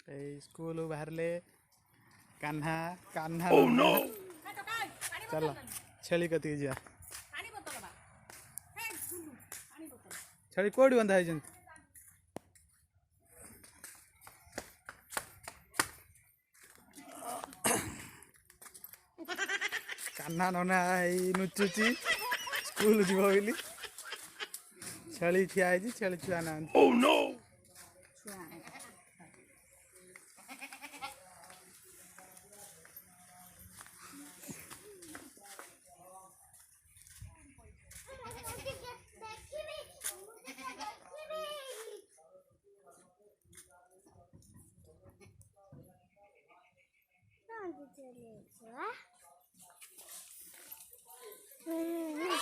School बाहरले Kanha Kanha चल छेली कति जा छेली कोडी बंधा है कान्हा नना नुचुची स्कूल जीव बोली छेली ठिया है छेली छुआ ना ओह नो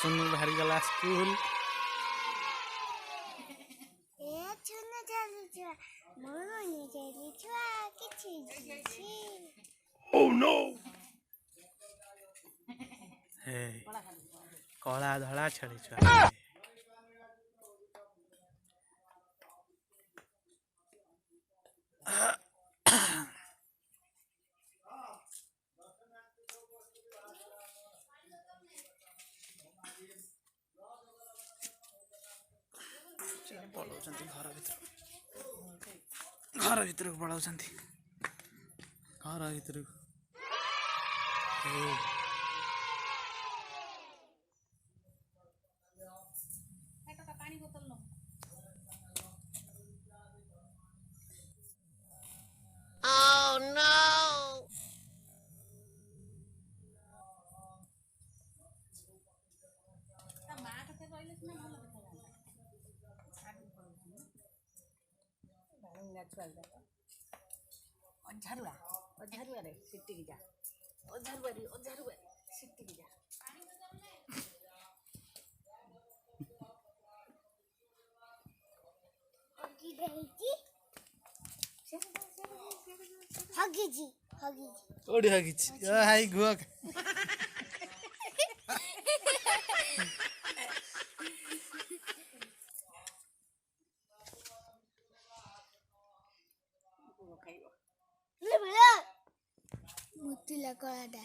सुन बाहर गला स्कूल ओह नो हे कला धड़ा छड़ी छुआ घर भीतर को पलाऊ घर भीतर झरुआ रे सिट्टी की जा झरुआ सिट्टी की जा हगीजी ओडी हगीजी हाई गुक मुतिला कलाडा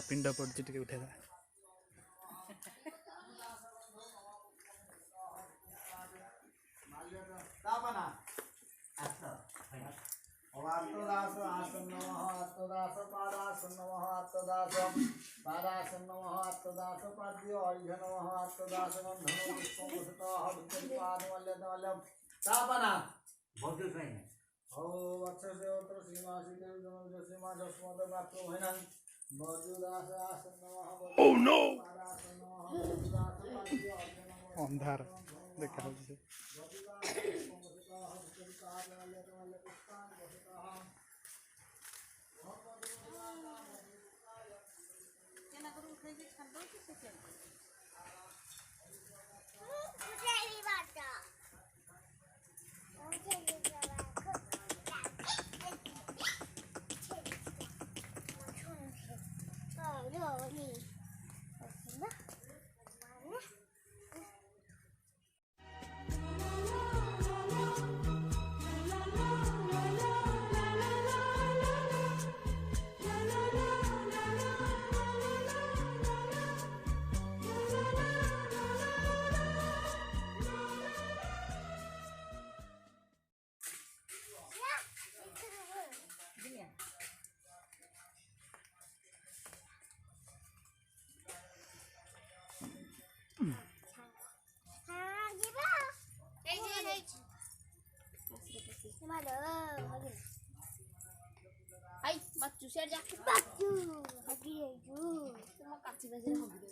पिंड पड़े टे उठे ओह नो अंधार देखा आई बच्चू शेर जा बच्चू हगी है जू तुम काची बजे हगी दे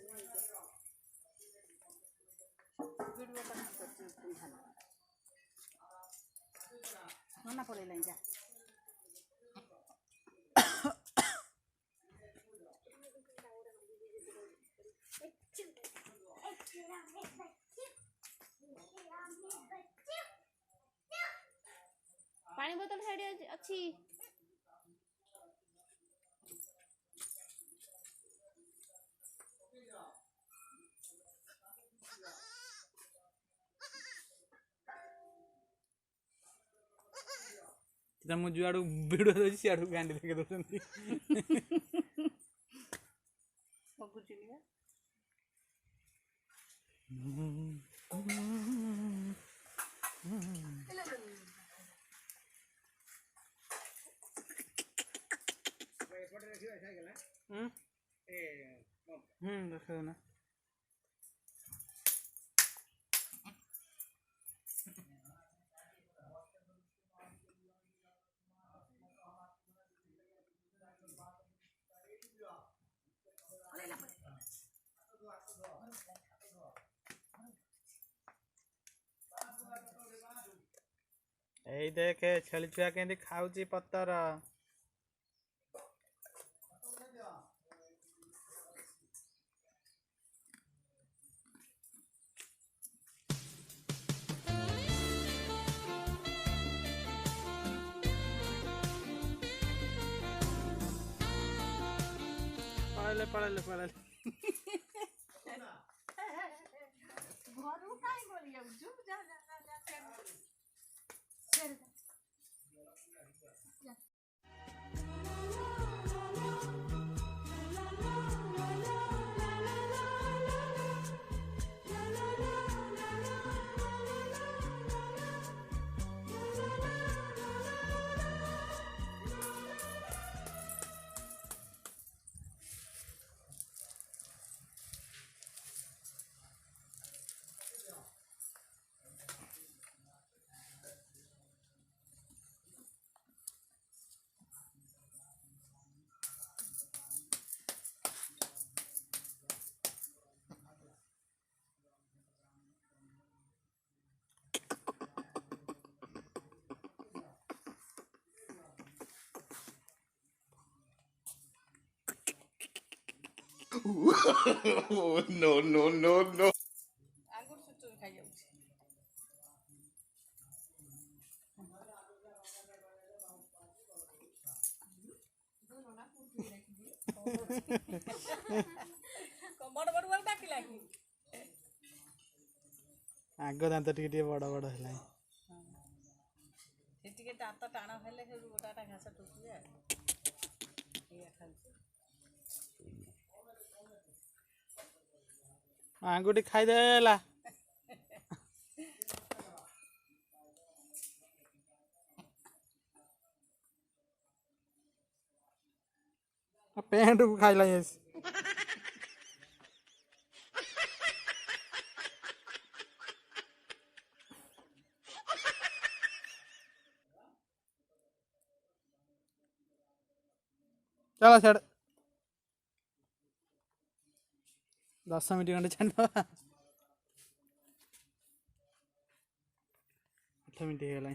वीडियो का करते तुम खाना मना पड़े लाइन जा ପାଣି ବୋତଲ ସେଠି ଅଛି। ମୁଁ ଯୁଆଡ଼ୁ ଭିଡ଼ିଓ ଦେଉଛି ସିଆଡ଼କୁ ଗାଣ୍ଡି ଦେଖି ଦେଉଛନ୍ତି। ଦେଖ ନା ଏଇ ଦେଖେ ଛେଳି ଛୁଆ କେମିତି ଖାଉଛି ପତର। पळाले पळाले पळाले ଘରୁ କାଇଁ ଗଳି ଯାଉଛୁ? ଯା ଯା ଯା ଯା ଛେଳି No, no, no, no. ଆଙ୍ଗୁଠି ସୁଚୁରି ଖାଇଯାଉଛି। ବଡ଼ ବଡ଼ ବେଳକୁ ଡାକିଲା କି? ଆଗ ଦାନ୍ତ ଟିକେ ଟିକେ ବଡ଼ ବଡ଼ ହେଲାଣି। ସେ ଟିକେ ଦାନ୍ତ ଟାଣ ହେଲେ ସେଠୁ ଗୋଟାଟା ଘାସ ଟୁକିବେ ଆଉ। ଏଇଆ ଖାଉଛି। ଆଙ୍ଗୁଠି ଖାଇଦେଲା। पेंट को खाइला यस चलो छड़ 10 मिनट खंडे छाड़ 8 मिनट हो गला।